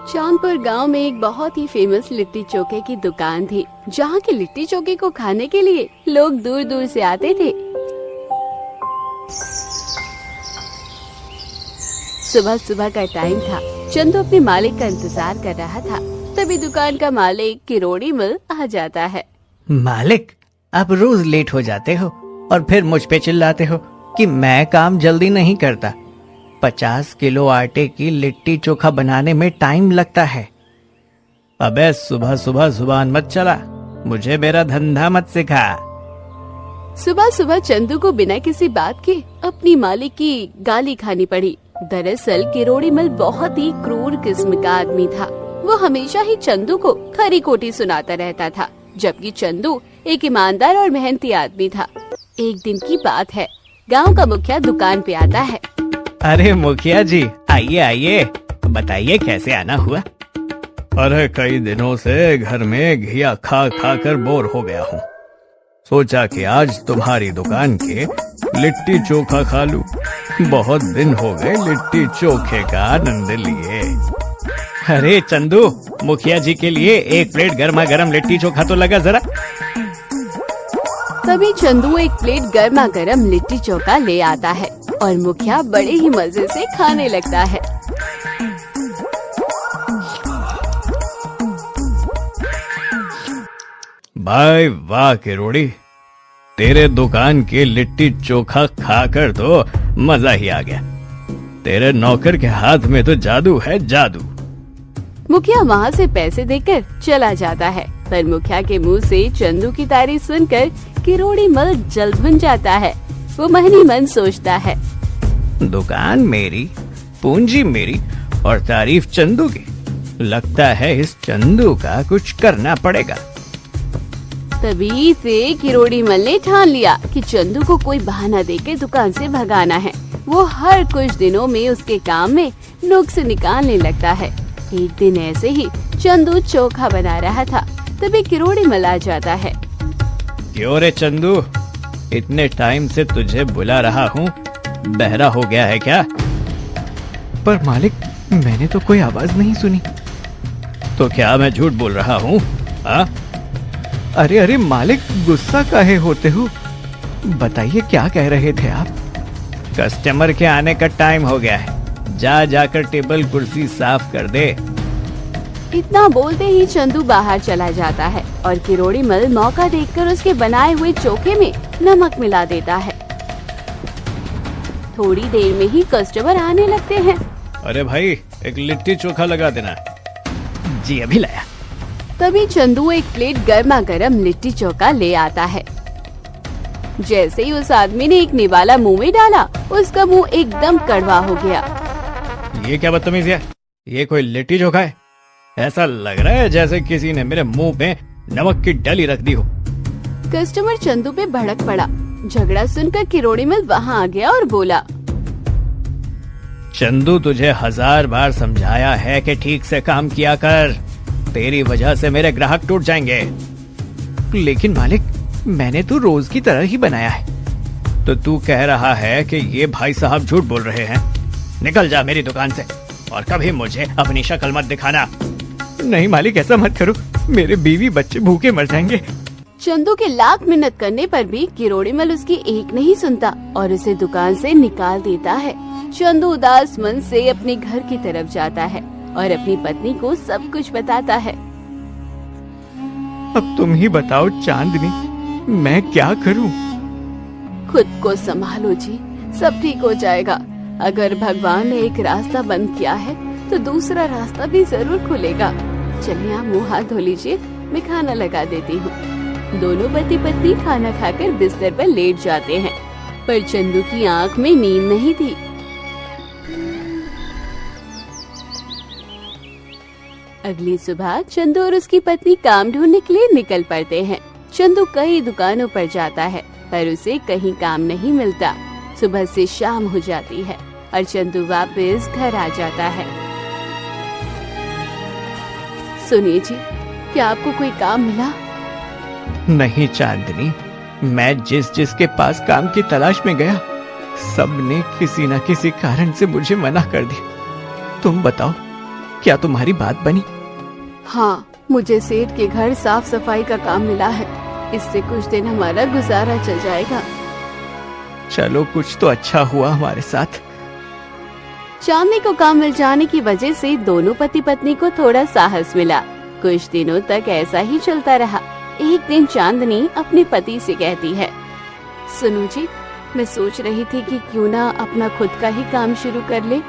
चांदपुर गांव में एक बहुत ही फेमस लिट्टी चोखे की दुकान थी, जहां के लिट्टी चोखे को खाने के लिए लोग दूर दूर से आते थे। सुबह सुबह का टाइम था। चंदू अपने मालिक का इंतजार कर रहा था। तभी दुकान का मालिक किरोड़ी मिल आ जाता है। मालिक, आप रोज लेट हो जाते हो और फिर मुझ पे चिल्लाते हो कि मैं काम जल्दी नहीं करता। 50 किलो आटे की लिट्टी चोखा बनाने में टाइम लगता है। अबे सुबह सुबह जुबान मत चला, मुझे मेरा धंधा मत सिखा। सुबह सुबह चंदू को बिना किसी बात के अपनी मालिक की गाली खानी पड़ी। दरअसल किरोड़ी मिल बहुत ही क्रूर किस्म का आदमी था। वो हमेशा ही चंदू को खरी खोटी सुनाता रहता था, जबकि चंदू एक ईमानदार और मेहनती आदमी था। एक दिन की बात है, गांव का मुखिया दुकान पे आता है। अरे मुखिया जी, आइए आइए, बताइए कैसे आना हुआ। अरे कई दिनों से घर में घिया खा खा कर बोर हो गया हूँ। सोचा कि आज तुम्हारी दुकान के लिट्टी चोखा खा लूं। बहुत दिन हो गए लिट्टी चोखे का आनंद लिए। अरे चंदू, मुखिया जी के लिए एक प्लेट गर्मा गर्म लिट्टी चोखा तो लगा जरा। तभी चंदू एक प्लेट गर्मा गर्म लिट्टी चोखा ले आता है और मुखिया बड़े ही मजे से खाने लगता है। भाई वाह किरोड़ी, तेरे दुकान के लिट्टी चोखा खाकर तो मजा ही आ गया। तेरे नौकर के हाथ में तो जादू है, जादू। मुखिया वहाँ से पैसे देकर चला जाता है, पर मुखिया के मुंह से चंदू की तारीफ सुनकर किरोड़ी मिल जल्द बन जाता है। वो मन ही मन सोचता है, दुकान मेरी, पूंजी मेरी और तारीफ चंदू की। लगता है इस चंदू का कुछ करना पड़ेगा। तभी से किरोड़ी मिल ने ठान लिया कि चंदू को कोई बहाना देकर दुकान से भगाना है। वो हर कुछ दिनों में उसके काम में नुक्स निकालने लगता है। एक दिन ऐसे ही चंदू चोखा बना रहा था, तभी किरोड़ी मिल आ जाता है। क्यों रे चंदू, इतने टाइम से तुझे बुला रहा हूँ, बहरा हो गया है क्या? पर मालिक, मैंने तो कोई आवाज नहीं सुनी। तो क्या मैं झूठ बोल रहा हूँ? अरे अरे मालिक, गुस्सा काहे होते हो? बताइए क्या कह रहे थे आप? कस्टमर के आने का टाइम हो गया है, जा जाकर टेबल कुर्सी साफ कर दे। इतना बोलते ही चंदू बाहर चला जाता है और किरोड़ी मिल मौका देखकर उसके बनाए हुए चोखे में नमक मिला देता है। थोड़ी देर में ही कस्टमर आने लगते हैं। अरे भाई, एक लिट्टी चोखा लगा देना। जी अभी लाया। तभी चंदू एक प्लेट गर्मा गर्म लिट्टी चोखा ले आता है। जैसे ही उस आदमी ने एक निवाला मुंह में डाला, उसका मुंह एकदम कड़वा हो गया। ये क्या बदतमीजी है? ये कोई लिट्टी चोखा है? ऐसा लग रहा है जैसे किसी ने मेरे मुंह पे नमक की डली रख दी हो। कस्टमर चंदू पे भड़क पड़ा। झगड़ा सुनकर किरोड़ी मिल वहाँ आ गया और बोला, चंदू, तुझे 1000 बार समझाया है कि ठीक से काम किया कर। तेरी वजह से मेरे ग्राहक टूट जाएंगे। लेकिन मालिक, मैंने तो रोज की तरह ही बनाया है। तो तू कह रहा है कि ये भाई साहब झूठ बोल रहे हैं? निकल जा मेरी दुकान से और कभी मुझे अपनी शक्ल मत दिखाना। नहीं मालिक, ऐसा मत करो, मेरे बीवी बच्चे भूखे मर जाएंगे। चंदू के लाख मिन्नत करने पर भी किरोड़ी मिल उसकी एक नहीं सुनता और उसे दुकान से निकाल देता है। चंदू उदास मन से अपने घर की तरफ जाता है और अपनी पत्नी को सब कुछ बताता है। अब तुम ही बताओ चांदनी, मैं क्या करूं? खुद को संभालो जी, सब ठीक हो जाएगा। अगर भगवान ने एक रास्ता बंद किया है तो दूसरा रास्ता भी जरूर खुलेगा। चलिए आप मुँह हाथ धो लीजिए, मैं खाना लगा देती हूँ। दोनों पति पत्नी खाना खाकर बिस्तर पर लेट जाते हैं, पर चंदू की आंख में नींद नहीं थी। अगली सुबह चंदू और उसकी पत्नी काम ढूंढने के लिए निकल पड़ते हैं। चंदू कई दुकानों पर जाता है, पर उसे कहीं काम नहीं मिलता। सुबह से शाम हो जाती है और चंदू वापस घर आ जाता है। सुनिए जी, क्या आपको कोई काम मिला? नहीं चांदनी, मैं जिसके पास काम की तलाश में गया, सबने किसी न किसी कारण से मुझे मना कर दिया। तुम बताओ, क्या तुम्हारी बात बनी? हाँ, मुझे सेठ के घर साफ सफाई का काम मिला है। इससे कुछ दिन हमारा गुजारा चल जाएगा। चलो, कुछ तो अच्छा हुआ हमारे साथ। चांदनी को काम मिल जाने की वजह से दोनों पति पत्नी को थोड़ा साहस मिला। कुछ दिनों तक ऐसा ही चलता रहा। एक दिन चांदनी अपने पति से कहती है, सुनो जी, मैं सोच रही थी कि क्यों ना अपना खुद का ही काम शुरू कर ले।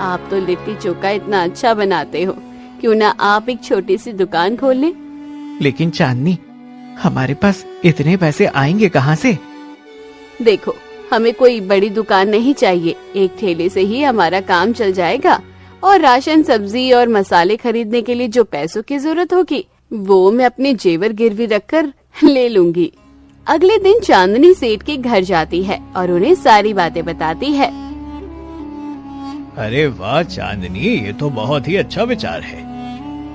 आप तो लिट्टी चोखा इतना अच्छा बनाते हो, क्यों ना आप एक छोटी सी दुकान खोल ले। लेकिन चांदनी, हमारे पास इतने पैसे आएंगे कहाँ से? देखो, हमें कोई बड़ी दुकान नहीं चाहिए। एक ठेले से ही हमारा काम चल जाएगा और राशन, सब्जी और मसाले खरीदने के लिए जो पैसों की जरूरत होगी वो मैं अपने जेवर गिरवी रखकर ले लूंगी। अगले दिन चांदनी सेठ के घर जाती है और उन्हें सारी बातें बताती है। अरे वाह चांदनी, ये तो बहुत ही अच्छा विचार है।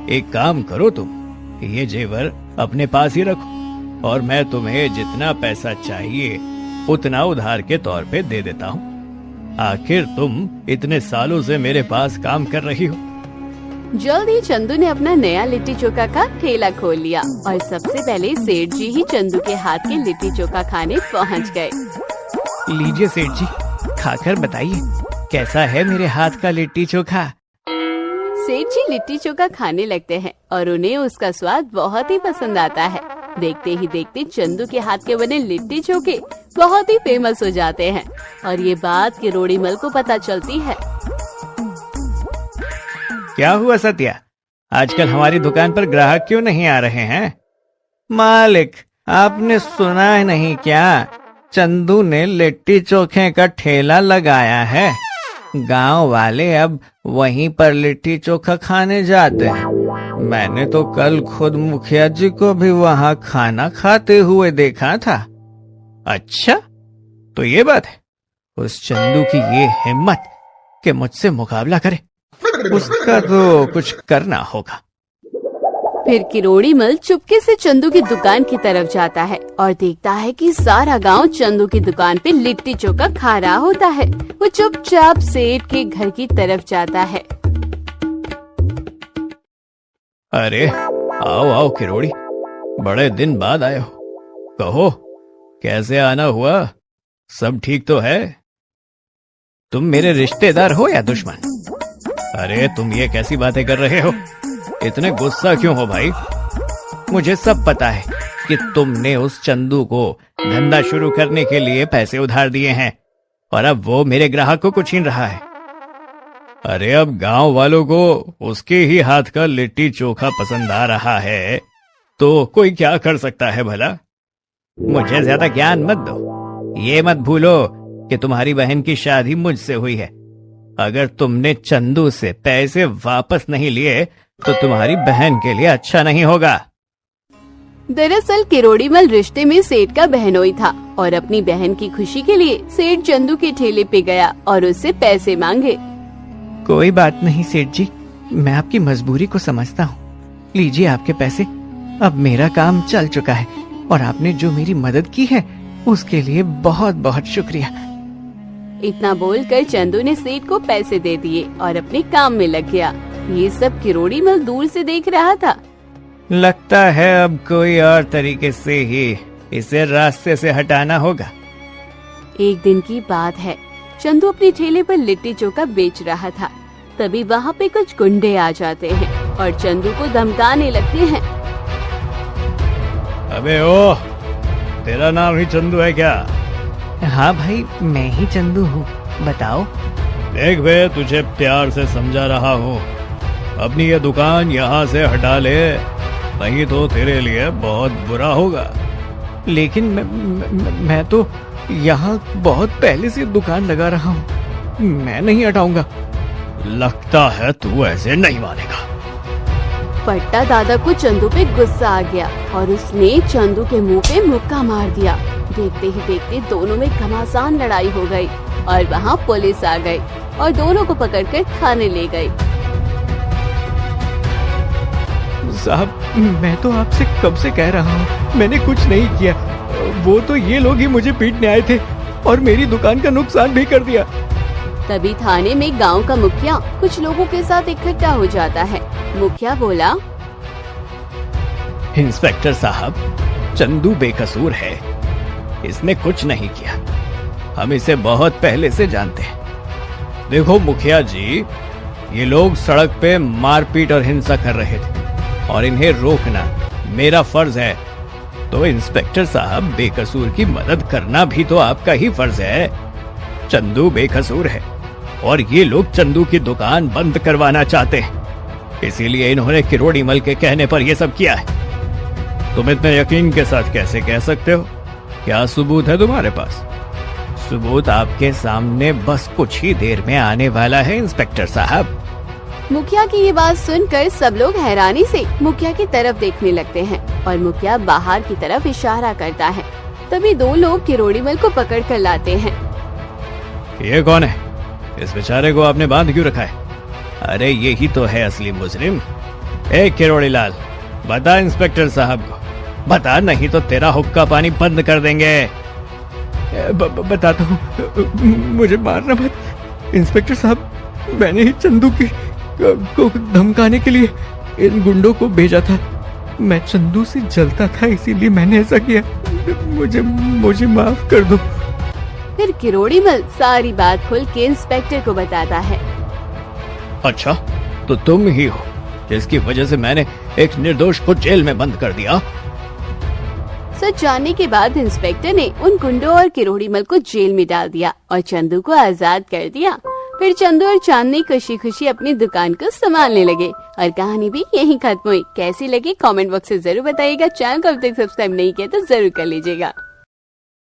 एक काम करो तुम, ये जेवर अपने पास ही रखो और मैं तुम्हें जितना पैसा चाहिए उतना उधार के तौर पे दे देता हूँ। आखिर तुम इतने सालों से मेरे पास काम कर रही हो। जल्द ही चंदू ने अपना नया लिट्टी चोखा का ठेला खोल लिया और सबसे पहले सेठ जी ही चंदू के हाथ के लिट्टी चोखा खाने पहुँच गए। लीजिए सेठ जी, खाकर बताइए कैसा है मेरे हाथ का लिट्टी चोखा। सेठ जी लिट्टी चोखा खाने लगते हैं और उन्हें उसका स्वाद बहुत ही पसंद आता है। देखते ही देखते चंदू के हाथ के बने लिट्टी चोखे बहुत ही फेमस हो जाते हैं और ये बात किरोड़ी मल को पता चलती है। क्या हुआ सत्या, आजकल हमारी दुकान पर ग्राहक क्यों नहीं आ रहे हैं? मालिक, आपने सुना है नहीं क्या? चंदू ने लिट्टी चोखे का ठेला लगाया है। गांव वाले अब वहीं पर लिट्टी चोखा खाने जाते हैं। मैंने तो कल खुद मुखिया जी को भी वहां खाना खाते हुए देखा था। अच्छा, तो ये बात है। उस चंदू की ये हिम्मत कि मुझसे मुकाबला करे, उसका तो कुछ करना होगा। फिर किरोड़ी मल चुपके से चंदू की दुकान की तरफ जाता है और देखता है कि सारा गांव चंदू की दुकान पे लिट्टी चोखा खा रहा होता है। वो चुपचाप सेठ के घर की तरफ जाता है। अरे आओ आओ किरोड़ी, बड़े दिन बाद आए हो। कहो, कैसे आना हुआ? सब ठीक तो है? तुम मेरे रिश्तेदार हो या दुश्मन? अरे तुम ये कैसी बातें कर रहे हो? इतने गुस्सा क्यों हो भाई? मुझे सब पता है कि तुमने उस चंदू को धंधा शुरू करने के लिए पैसे उधार दिए हैं और अब वो मेरे ग्राहक को छीन रहा है। अरे अब गांव वालों को उसके ही हाथ का लिट्टी चोखा पसंद आ रहा है तो कोई क्या कर सकता है भला? मुझे ज्यादा ज्ञान मत दो। ये मत भूलो कि तुम्हारी बहन की शादी मुझसे हुई है। अगर तुमने चंदू से पैसे वापस नहीं लिए तो तुम्हारी बहन के लिए अच्छा नहीं होगा। दरअसल किरोड़ी मल रिश्ते में सेठ का बहनोई था और अपनी बहन की खुशी के लिए सेठ चंदू के ठेले पे गया और उससे पैसे मांगे। कोई बात नहीं सेठ जी, मैं आपकी मजबूरी को समझता हूँ। लीजिए आपके पैसे। अब मेरा काम चल चुका है और आपने जो मेरी मदद की है उसके लिए बहुत बहुत शुक्रिया। इतना बोलकर चंदू ने सेठ को पैसे दे दिए और अपने काम में लग गया। ये सब किरोड़ी मल दूर से देख रहा था। लगता है अब कोई और तरीके से ही इसे रास्ते से हटाना होगा। एक दिन की बात है, चंदू अपने ठेले पर लिट्टी चोखा बेच रहा था। तभी वहाँ पे कुछ गुंडे आ जाते हैं और चंदू को धमकाने लगते हैं। अबे ओ, तेरा नाम ही चंदू है क्या? हाँ भाई, मैं ही चंदू हूँ, बताओ। देख बे, तुझे प्यार से समझा रहा हूँ, अपनी ये दुकान यहाँ से हटा ले, नहीं तो तेरे लिए बहुत बुरा होगा। लेकिन मैं तो यहाँ बहुत पहले से दुकान लगा रहा हूँ, मैं नहीं हटाऊंगा। लगता है तू ऐसे नहीं मानेगा। पट्टा दादा को चंदू पे गुस्सा आ गया और उसने चंदू के मुंह पे मुक्का मार दिया। देखते ही देखते दोनों में घमासान लड़ाई हो गई और वहाँ पुलिस आ गई और दोनों को पकड़कर थाने ले गई। साहब, मैं तो आपसे कब से कह रहा हूँ, मैंने कुछ नहीं किया। वो तो ये लोग ही मुझे पीटने आए थे और मेरी दुकान का नुकसान भी कर दिया। तभी थाने में गांव का मुखिया कुछ लोगों के साथ इकट्ठा हो जाता है। मुखिया बोला, इंस्पेक्टर साहब, चंदू बेकसूर है, इसने कुछ नहीं किया। हम इसे बहुत पहले से जानते हैं। देखो मुखिया जी, ये लोग सड़क पे मारपीट और हिंसा कर रहे थे और इन्हें रोकना मेरा फर्ज है। तो इंस्पेक्टर साहब, बेकसूर की मदद करना भी तो आपका ही फर्ज है। चंदू बेकसूर है और ये लोग चंदू की दुकान बंद करवाना चाहते हैं, इसीलिए इन्होंने किरोड़ी मल के कहने पर यह सब किया है। तुम इतने यकीन के साथ कैसे कह सकते हो? क्या सबूत है तुम्हारे पास? सबूत आपके सामने बस कुछ ही देर में आने वाला है इंस्पेक्टर साहब। मुखिया की ये बात सुनकर सब लोग हैरानी से मुखिया की तरफ देखने लगते हैं और मुखिया बाहर की तरफ इशारा करता है। तभी दो लोग किरोड़ी मल को पकड़ कर लाते हैं। ये कौन है? इस बेचारे को आपने बांध क्यों रखा है? अरे यही तो है असली मुजरिम। ए किरोड़ी लाल, बता इंस्पेक्टर साहब को, बता, नहीं तो तेरा हुक्का पानी बंद कर देंगे। बताता हूँ, मुझे मारना मत इंस्पेक्टर साहब। मैंने ही चंदू को धमकाने के लिए इन गुंडों को भेजा था। मैं चंदू से जलता था, इसीलिए मैंने ऐसा किया। मुझे माफ कर दो। फिर किरोड़ी मल सारी बात खुल के इंस्पेक्टर को बताता है। अच्छा, तो तुम ही हो जिसकी वजह से मैंने एक निर्दोष को जेल में बंद कर दिया। सच जानने के बाद इंस्पेक्टर ने उन गुंडों और किरोड़ी मल को जेल में डाल दिया और चंदू को आजाद कर दिया। फिर चंदू और चांदनी खुशी खुशी अपनी दुकान को संभालने लगे और कहानी भी यहीं खत्म हुई। कैसी लगी कमेंट बॉक्स से जरूर बताइएगा। चैनल को अब तक सब्सक्राइब नहीं किया तो जरूर कर लीजिएगा।